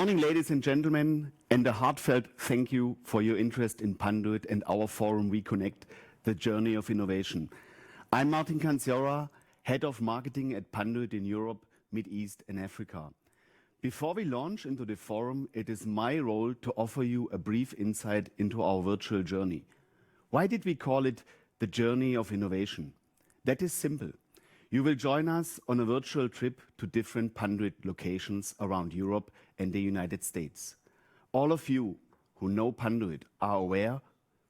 morning, ladies and gentlemen, and a heartfelt thank you for your interest in Panduit and our forum Reconnect, the journey of innovation. I'm Martin Kandziora, Head of Marketing at Panduit in Europe, Mid East and Africa. Before we launch into the forum, it is my role to offer you a brief insight into our virtual journey. Why did we call it the journey of innovation? That is simple. You will join us on a virtual trip to different Panduit locations around Europe and the United States. All of you who know Panduit are aware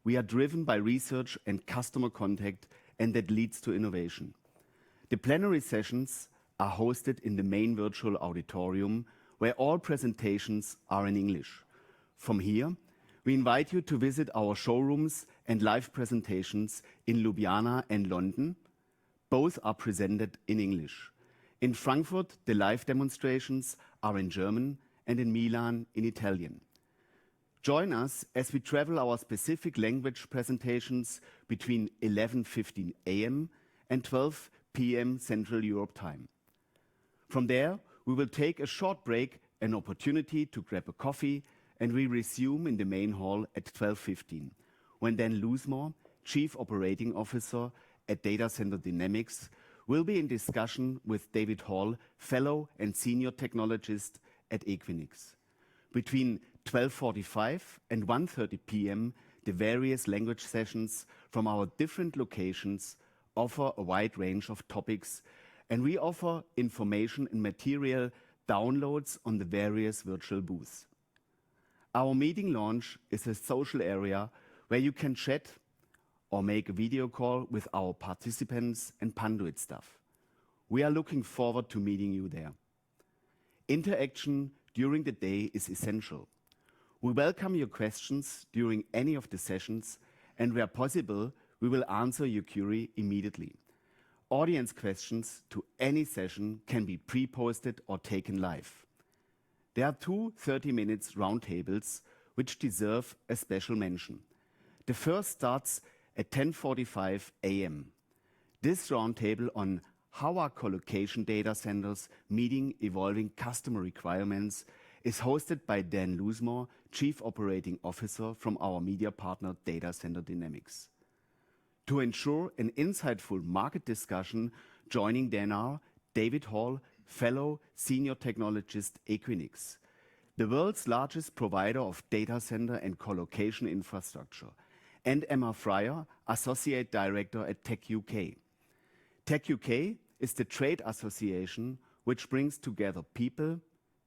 we are driven by research and customer contact, and that leads to innovation. The plenary sessions are hosted in the main virtual auditorium where all presentations are in English. From here, we invite you to visit our showrooms and live presentations in Ljubljana and London. Both are presented in English. In Frankfurt, the live demonstrations are in German, and in Milan in Italian. Join us as we travel our specific language presentations between 11:15 a.m. and 12 p.m. Central Europe time. From there, we will take a short break, an opportunity to grab a coffee, and we resume in the main hall at 12:15, when Dan Loosemore, Chief Operating Officer at Data Center Dynamics, will be in discussion with David Hall, Fellow and Senior Technologist at Equinix. Between 12:45 and 1:30 p.m., the various language sessions from our different locations offer a wide range of topics, and we offer information and material downloads on the various virtual booths. Our meeting launch is a social area where you can chat or make a video call with our participants and Panduit staff. We are looking forward to meeting you there. Interaction during the day is essential. We welcome your questions during any of the sessions, and where possible, we will answer your query immediately. Audience questions to any session can be pre-posted or taken live. There are two 30-minute roundtables which deserve a special mention. The first starts at 10:45 a.m. This roundtable on how are colocation data centers meeting evolving customer requirements is hosted by Dan Loosemore, Chief Operating Officer from our media partner Data Center Dynamics. To ensure an insightful market discussion, joining Dan are David Hall, Fellow Senior Technologist Equinix, the world's largest provider of data center and colocation infrastructure, and Emma Fryer, Associate Director at Tech UK. Tech UK is the trade association which brings together people,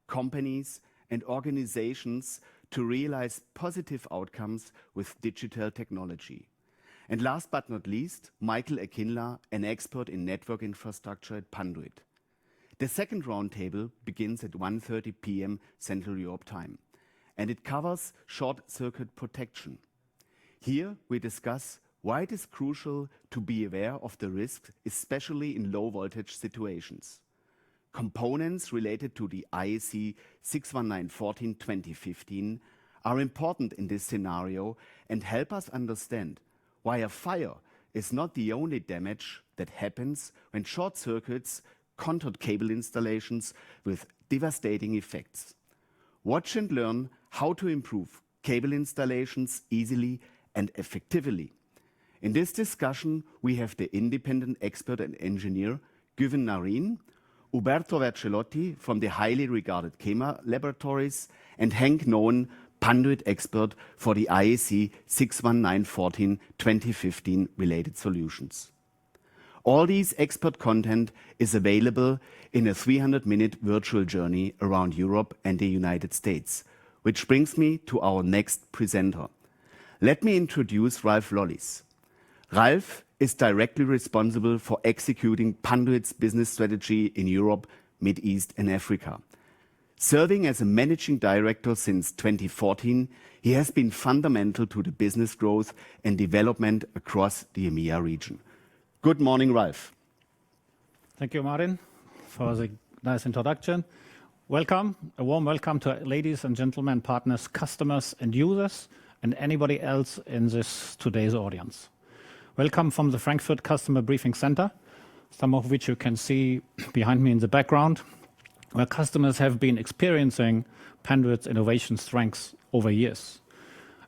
companies, and organizations to realize positive outcomes with digital technology. And last but not least, Michael Akinla, an expert in network infrastructure at Panduit. The second roundtable begins at 1:30 p.m. Central Europe time, and it covers short-circuit protection. Here we discuss why it is crucial to be aware of the risks, especially in low-voltage situations. Components related to the IEC 61914-2015 are important in this scenario and help us understand why a fire is not the only damage that happens when short circuits contour cable installations with devastating effects. Watch and learn how to improve cable installations easily and effectively. In this discussion, we have the independent expert and engineer Güven Nareen, Uberto Vercellotti from the highly regarded EMEA laboratories, and Henk Noen, Panduit expert for the IEC 61914-2015 related solutions. All these expert content is available in a 300-minute virtual journey around Europe and the United States, which brings me to our next presenter. Let me introduce Ralph Lolies. Ralph is directly responsible for executing Panduit's business strategy in Europe, Mid East and Africa. Serving as a managing director since 2014, he has been fundamental to the business growth and development across the EMEA region. Good morning, Ralph. Thank you, Martin, for the nice introduction. Welcome, a warm welcome to ladies and gentlemen, partners, customers and users, and anybody else in this today's audience. Welcome from the Frankfurt Customer Briefing Center, some of which you can see behind me in the background. where customers have been experiencing Panduit's innovation strengths over years.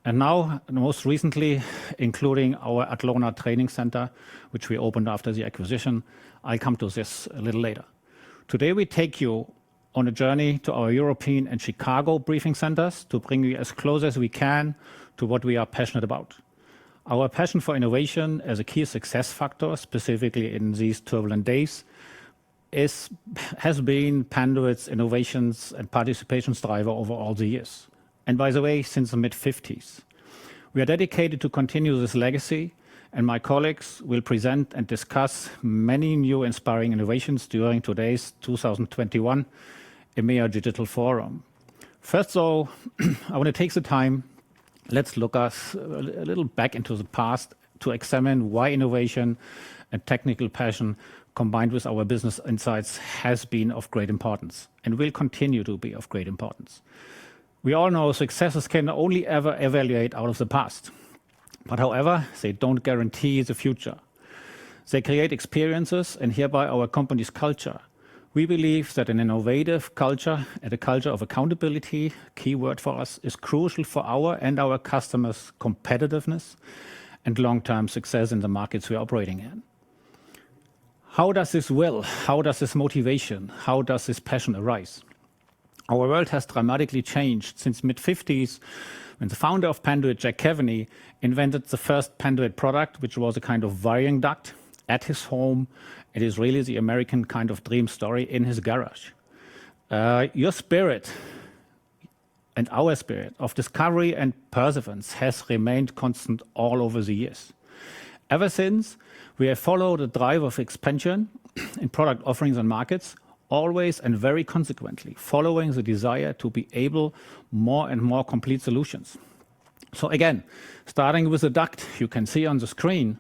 And now, most recently, including our Atlona training center, which we opened after the acquisition. I'll come to this a little later. Today, we take you on a journey to our European and Chicago briefing centers to bring you as close as we can to what we are passionate about. Our passion for innovation as a key success factor, specifically in these turbulent days, has been Panduit's innovations and participations driver over all the years. And by the way, since the mid-50s. We are dedicated to continue this legacy, and my colleagues will present and discuss many new inspiring innovations during today's 2021 EMEA Digital Forum. First, though, I want to take the time, let's look us a little back into the past to examine why innovation and technical passion combined with our business insights has been of great importance and will continue to be of great importance. We all know successes can only ever evaluate out of the past. But however, they don't guarantee the future. They create experiences and hereby our company's culture. We believe that an innovative culture and a culture of accountability, key word for us, is crucial for our and our customers' competitiveness and long-term success in the markets we're operating in. How does this will, how does this motivation, how does this passion arise? Our world has dramatically changed since mid-50s when the founder of Panduit, Jack Keaveney, invented the first Panduit product, which was a kind of wiring duct at his home. It is really the American kind of dream story in his garage. Your spirit and our spirit of discovery and perseverance has remained constant all over the years. Ever since, we have followed a drive of expansion in product offerings and markets, always and very consequently following the desire to be able more and more complete solutions. So again, starting with the duct, you can see on the screen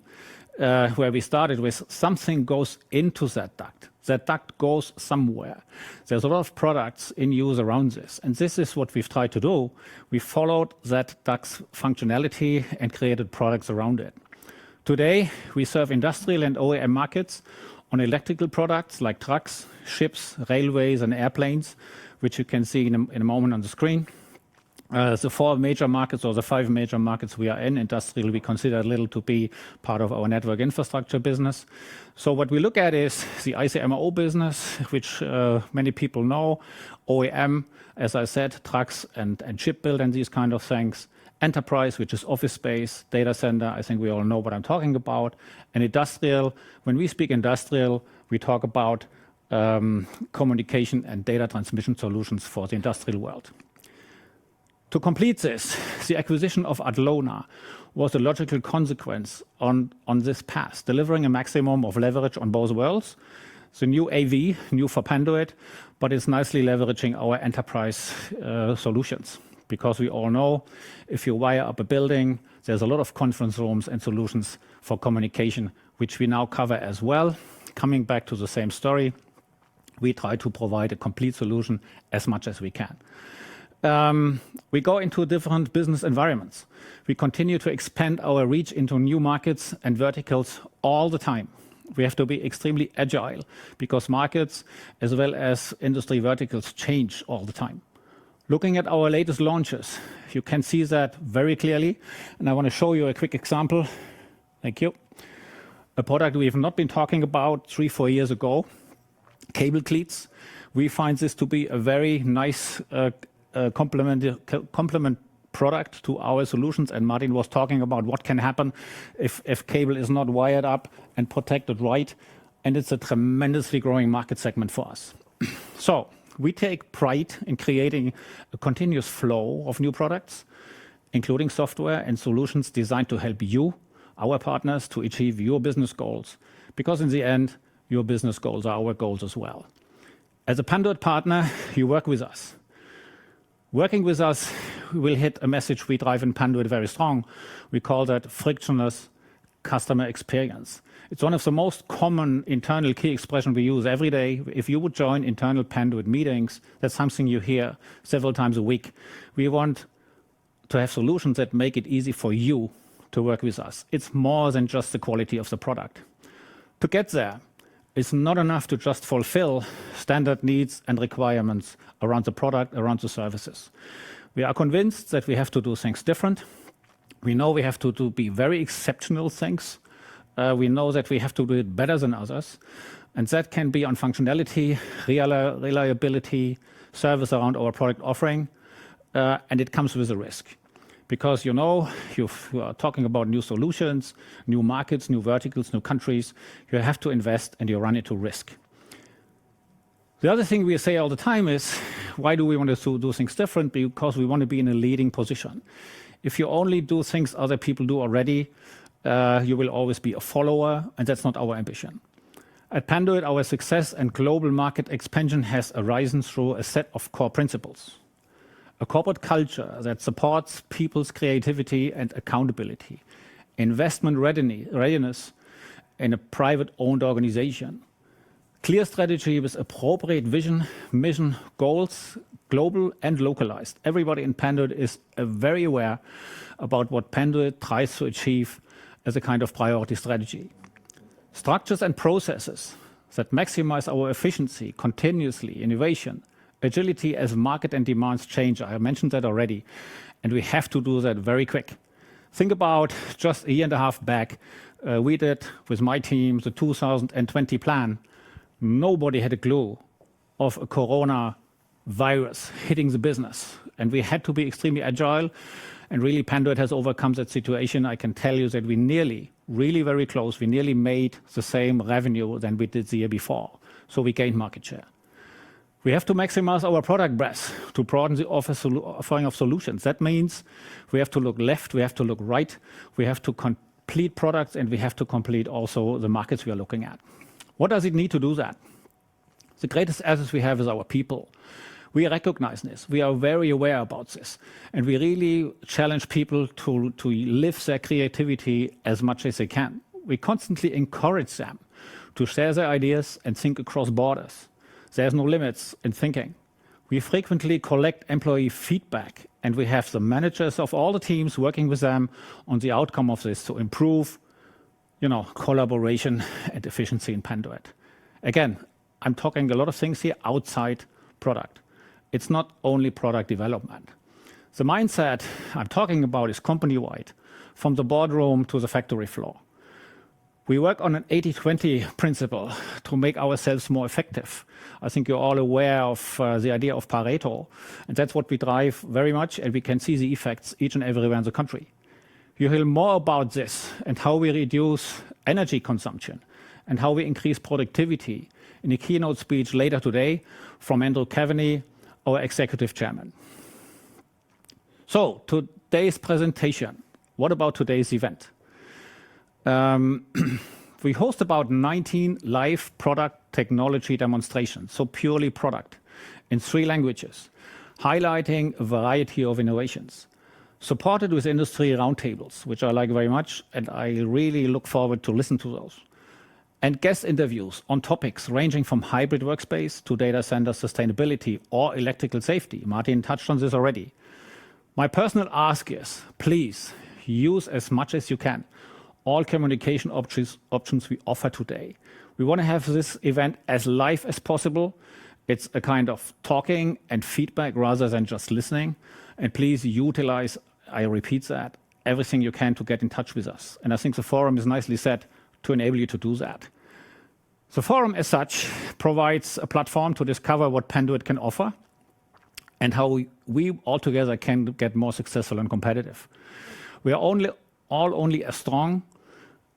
where we started with something goes into that duct. That duct goes somewhere. There's a lot of products in use around this. And this is what we've tried to do. We followed that duct's functionality and created products around it. Today, we serve industrial and OEM markets on electrical products like trucks, ships, railways, and airplanes, which you can see in a moment on the screen. The 4 major markets or the 5 major markets we are in, industrial, we consider a little to be part of our network infrastructure business. So what we look at is the ICMO business, which many people know, OEM, as I said, trucks and shipbuild and these kind of things. Enterprise, which is office space, data center, I think we all know what I'm talking about. And industrial, when we speak industrial, we talk about communication and data transmission solutions for the industrial world. To complete this, the acquisition of Atlona was a logical consequence on this path, delivering a maximum of leverage on both worlds. The new AV, new for Panduit, but it's nicely leveraging our enterprise solutions. Because we all know if you wire up a building, there's a lot of conference rooms and solutions for communication, which we now cover as well. Coming back to the same story, we try to provide a complete solution as much as we can. We go into different business environments. We continue to expand our reach into new markets and verticals all the time. We have to be extremely agile because markets as well as industry verticals change all the time. Looking at our latest launches, you can see that very clearly, and I want to show you a quick example. Thank you. A product we've not been talking about 3-4 years ago, cable cleats. We find this to be a very nice complement product to our solutions, and Martin was talking about what can happen if cable is not wired up and protected right, and it's a tremendously growing market segment for us. So we take pride in creating a continuous flow of new products, including software and solutions designed to help you, our partners, to achieve your business goals. Because in the end, your business goals are our goals as well. As a Panduit partner, you work with us. Working with us, we will hit a message we drive in Panduit very strong. We call that frictionless customer experience. It's one of the most common internal key expressions we use every day. If you would join internal Panduit meetings, that's something you hear several times a week. We want to have solutions that make it easy for you to work with us. It's more than just the quality of the product. To get there, It's not enough to just fulfill standard needs and requirements around the product, around the services. We are convinced that we have to do things different. We know we have to be very exceptional things. We know that we have to do it better than others. And that can be on functionality, reliability, service around our product offering. And it comes with a risk. Because you are talking about new solutions, new markets, new verticals, new countries. You have to invest and you run into risk. The other thing we say all the time is, why do we want to do things different? Because we want to be in a leading position. If you only do things other people do already, you will always be a follower, and that's not our ambition. At Panduit, our success and global market expansion has arisen through a set of core principles. A corporate culture that supports people's creativity and accountability, investment readiness in a private-owned organization, clear strategy with appropriate vision, mission, goals, global and localized. Everybody in Panduit is very aware about what Panduit tries to achieve as a kind of priority strategy. Structures and processes that maximize our efficiency, continuously, innovation, agility as market and demands change. I mentioned that already, and we have to do that very quick. Think about just a year and a half back, we did with my team the 2020 plan. Nobody had a clue of a corona virus hitting the business, and we had to be extremely agile. And really, Panduit has overcome that situation. I can tell you that we really very close, we nearly made the same revenue than we did the year before. So we gained market share. We have to maximize our product breadth to broaden the offering of solutions. That means we have to look left, we have to look right, we have to complete products, and we have to complete also the markets we are looking at. What does it need to do that? The greatest asset we have is our people. We recognize this. We are very aware about this. And we really challenge people to live their creativity as much as they can. We constantly encourage them to share their ideas and think across borders. There's no limits in thinking. We frequently collect employee feedback, and we have the managers of all the teams working with them on the outcome of this to improve, collaboration and efficiency in Panduit. Again, I'm talking a lot of things here outside product. It's not only product development. The mindset I'm talking about is company-wide, from the boardroom to the factory floor. We work on an 80-20 principle to make ourselves more effective. I think you're all aware of the idea of Pareto, and that's what we drive very much, and we can see the effects each and everywhere in the country. You hear more about this and how we reduce energy consumption and how we increase productivity in a keynote speech later today from Andrew Kavanagh, our executive chairman. So today's presentation, what about today's event? We host about 19 live product technology demonstrations, so purely product, in 3 languages, highlighting a variety of innovations, supported with industry roundtables, which I like very much, and I really look forward to listen to those, and guest interviews on topics ranging from hybrid workspace to data center sustainability or electrical safety. Martin touched on this already. My personal ask is, please use as much as you can all communication options we offer today. We want to have this event as live as possible. It's a kind of talking and feedback rather than just listening. And please utilize, I repeat that, everything you can to get in touch with us. And I think the forum is nicely set to enable you to do that. The forum as such provides a platform to discover what Panduit can offer and how we all together can get more successful and competitive. We are only as strong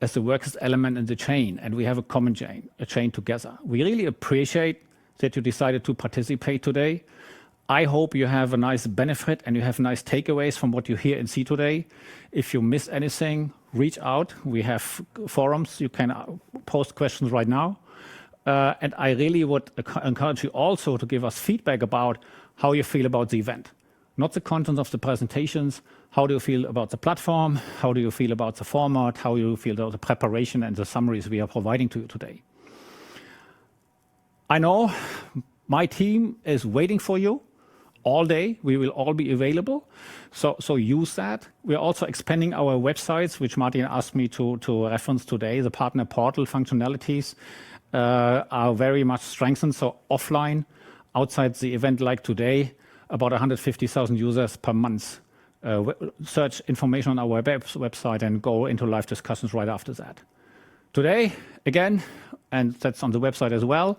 as the weakest element in the chain, and we have a common chain, a chain together. We really appreciate that you decided to participate today. I hope you have a nice benefit and you have nice takeaways from what you hear and see today. If you miss anything, reach out. We have forums. You can post questions right now. And I really would encourage you also to give us feedback about how you feel about the event. Not the content of the presentations. How do you feel about the platform? How do you feel about the format? How do you feel about the preparation and the summaries we are providing to you today? I know my team is waiting for you all day. We will all be available. So use that. We're also expanding our websites, which Martin asked me to reference today, the partner portal functionalities. are very much strengthened. So offline, outside the event like today, about 150,000 users per month search information on our website and go into live discussions right after that. Today, again, and that's on the website as well,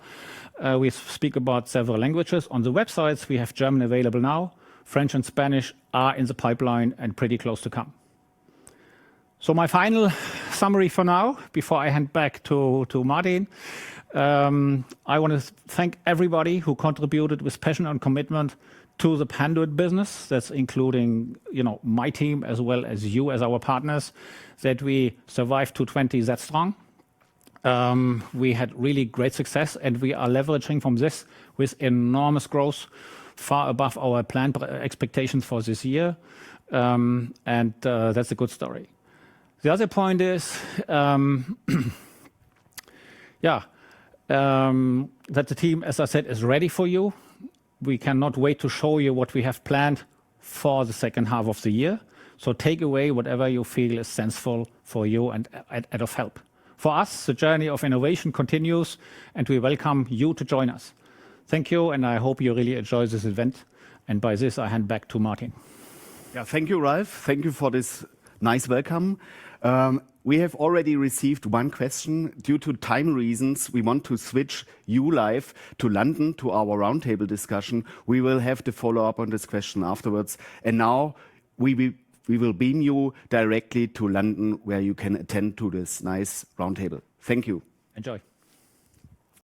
we speak about several languages. On the websites, we have German available now. French and Spanish are in the pipeline and pretty close to come. So my final summary for now, before I hand back to Martin, I want to thank everybody who contributed with passion and commitment to the Panduit business. That's including, my team as well as you as our partners, that we survived 2020 that strong. We had really great success, and we are leveraging from this with enormous growth, far above our planned expectations for this year. And that's a good story. The other point is, that the team, as I said, is ready for you. We cannot wait to show you what we have planned for the second half of the year. So take away whatever you feel is sensible for you and of help. For us, the journey of innovation continues, and we welcome you to join us. Thank you, and I hope you really enjoy this event. And by this, I hand back to Martin. Yeah, thank you, Ralf. Thank you for this nice welcome. We have already received one question. Due to time reasons, we want to switch you live to London to our roundtable discussion. We will have the follow-up on this question afterwards. And now we will beam you directly to London, where you can attend to this nice roundtable. Thank you. Enjoy.